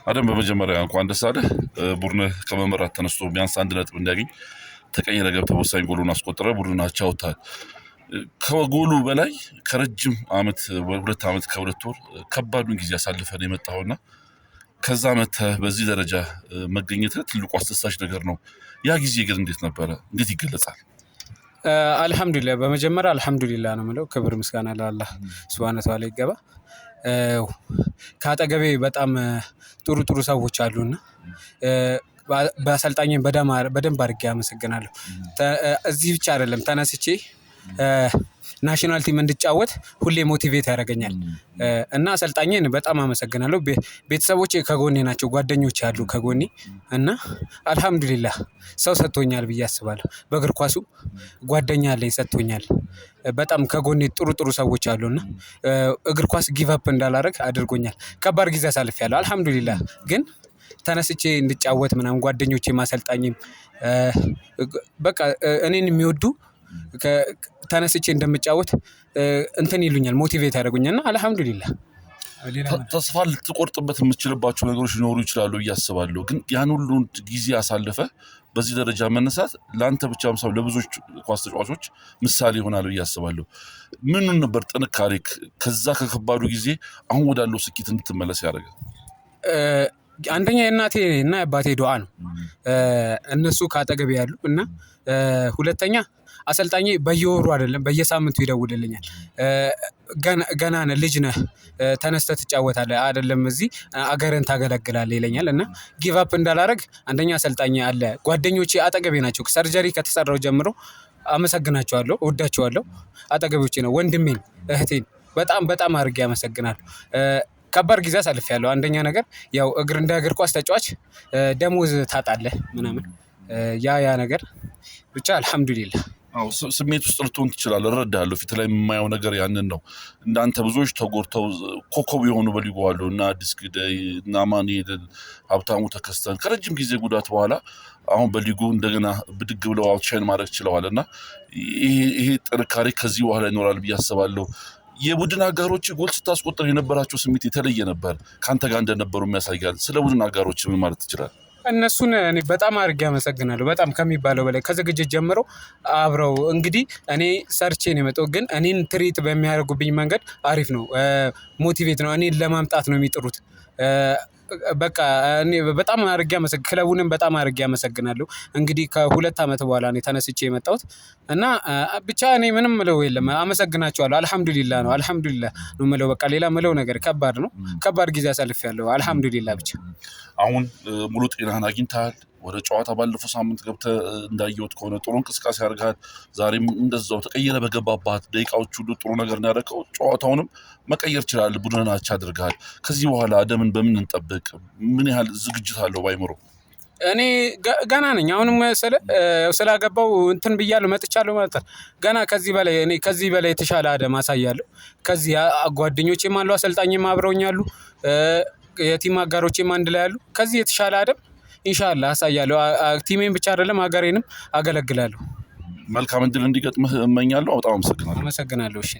አደም በመጀመሪያ እንኳን ደስ አለህ። ቡድንህ ከመመራት ተነስቶ ቢያንስ አንድ ነጥብ እንዲያገኝ ተቀይረህ ገብተህ ወሳኝ ጎሉን አስቆጥረህ ቡድን አቻ ወጥተሃል። ከጎሉ በላይ ከረጅም ዓመት 2 ዓመት ከ2 ወር ከባዱን ጊዜ አሳልፈህ ነው የመጣኸውና ከዛ መተህ በዚህ ደረጃ መገኘትህ ትልቁ አስደሳች ነገር ነው። ያ ጊዜ ግን እንዴት ነበረ? እንዴት ይገለጻል? አልሐምዱሊላህ በመጀመሪያ አልሐምዱሊላህ ነው የምለው። ክብር ምስጋና ለአላህ ሱብሃነሁ ወተዓላ ይገባ። ከአጠገቤ በጣም ጥሩ ሰዎች አሉና በአሰልጣኝም በደንብ አድርጌ አመሰግናለሁ። እዚህ ብቻ አይደለም ተነስቼ ናሽናል ቲም እንድጫወት ሁሌ ሞቲቬት ያደርገኛል እና አሰልጣኝን በጣም አመሰግናለሁ። ቤተሰቦቼ ከጎኔ ናቸው፣ ጓደኞቼ አሉ ከጎኔ እና አልሐምዱሊላህ ሰው ሰጥቶኛል ብዬ አስባለሁ። በእግር ኳሱ ጓደኛ አለኝ ሰጥቶኛል። በጣም ከጎኔ ጥሩ ሰዎች አሉና እግር ኳስ ጊቭ አፕ እንዳላደርግ አድርጎኛል። ከባድ ጊዜ አሳልፌያለሁ አልሐምዱሊላህ። ግን ተነስቼ እንድጫወት ምናምን ጓደኞቼም አሰልጣኝም በቃ እኔን የሚወዱ ተነስቼ እንደምጫወት እንትን ይሉኛል፣ ሞቲቬት ያደርጉኛልና አልሐምዱሊላህ። ተስፋ ልትቆርጥበት የምትችልባቸው ነገሮች ሊኖሩ ይችላሉ ብዬ አስባለሁ። ግን ያን ሁሉ ጊዜ አሳልፈ በዚህ ደረጃ መነሳት ለአንተ ብቻም ሳይሆን ለብዙዎች ኳስ ተጫዋቾች ምሳሌ ይሆናል ብዬ አስባለሁ። ምኑን ነበር ጥንካሬ ከዛ ከከባዱ ጊዜ አሁን ወዳለው ስኬት እንድትመለስ ያደረገ? አንደኛ የእናቴ እና የአባቴ ዱዓ ነው። እነሱ ካጠገቤ ያሉ እና ሁለተኛ አሰልጣኝ በየወሩ አይደለም በየሳምንቱ ይደውልልኛል። ገና ነህ፣ ልጅ ነህ፣ ተነስተህ ትጫወታለህ አይደለም እዚህ አገርን ታገለግላለህ ይለኛል እና ጊቭ አፕ እንዳላደርግ አንደኛ አሰልጣኝ አለ። ጓደኞቼ አጠገቤ ናቸው። ሰርጀሪ ከተሰራው ጀምሮ አመሰግናቸዋለሁ፣ እወዳቸዋለሁ። አጠገቦቼ ነው። ወንድሜን እህቴን በጣም አድርጌ አመሰግናለሁ። ከባድ ጊዜ አሳልፌያለሁ። አንደኛ ነገር ያው እንደ እግር ኳስ ተጫዋች ደሞዝ ታጣለህ ምናምን ያ ነገር ብቻ አልሐምዱሊላህ። ስሜት ውስጥ ልትሆን ትችላለህ፣ እረዳለሁ። ፊት ላይ የማየው ነገር ያንን ነው። እንዳንተ ብዙዎች ተጎድተው ኮከብ የሆኑ በሊጉ አሉ እና አዲስ ግዳይ እና አማኑኤል ሀብታሙ ተከስተን ከረጅም ጊዜ ጉዳት በኋላ አሁን በሊጉ እንደገና ብድግ ብለው አውትሻይን ማድረግ ችለዋል እና ይሄ ጥንካሬ ከዚህ በኋላ ይኖራል ብዬ አስባለሁ። የቡድን አጋሮች ጎል ስታስቆጥር የነበራቸው ስሜት የተለየ ነበር፣ ከአንተ ጋር እንደነበሩ የሚያሳያል። ስለ ቡድን አጋሮች ምን ማለት ትችላል? እነሱን እኔ በጣም አድርጌ አመሰግናለሁ። በጣም ከሚባለው በላይ ከዝግጅት ጀምሮ አብረው እንግዲህ እኔ ሰርቼ ነው የመጣው፣ ግን እኔን ትሪት በሚያደርጉብኝ መንገድ አሪፍ ነው። ሞቲቬት ነው፣ እኔን ለማምጣት ነው የሚጥሩት። በቃ እኔ በጣም አድርጌ ክለቡንም በጣም አድርጌ አመሰግናለሁ። እንግዲህ ከ2 ዓመት በኋላ ነው ተነስቼ የመጣሁት እና ብቻ እኔ ምንም ምለው የለም፣ አመሰግናቸዋለሁ። አልሐምዱሊላህ ነው ምለው። በቃ ሌላ ምለው ነገር ከባድ ነው። ከባድ ጊዜ አሳልፌያለሁ። አልሐምዱሊላህ ብቻ። አሁን ሙሉ ጤናህን አግኝተሃል። ወደ ጨዋታ ባለፈው ሳምንት ገብተህ እንዳየሁት ከሆነ ጥሩ እንቅስቃሴ አድርገሃል። ዛሬም እንደዛው ተቀየረ በገባባት ደቂቃዎች ሁሉ ጥሩ ነገር ነው ያደረከው። ጨዋታውንም መቀየር ይችላል። ቡድንን አቻ አድርገሃል። ከዚህ በኋላ አደምን በምን እንጠብቅ? ምን ያህል ዝግጅት አለው ባይምሮ? እኔ ገና ነኝ። አሁንም ስላገባው እንትን ብያለሁ፣ መጥቻለሁ ማለት ገና ከዚህ በላይ የተሻለ አደም አሳያለሁ። ከዚህ ጓደኞቼም አሉ፣ አሰልጣኝም አብረውኛሉ፣ የቲም አጋሮቼም አንድ ላይ አሉ። ከዚህ የተሻለ አደም ኢንሻአላህ አሳያለሁ። ቲሜን ብቻ አይደለም ሀገሬንም አገለግላለሁ። መልካም እድል እንዲገጥምህ እመኛለሁ። በጣም አመሰግናለሁ። እሺ።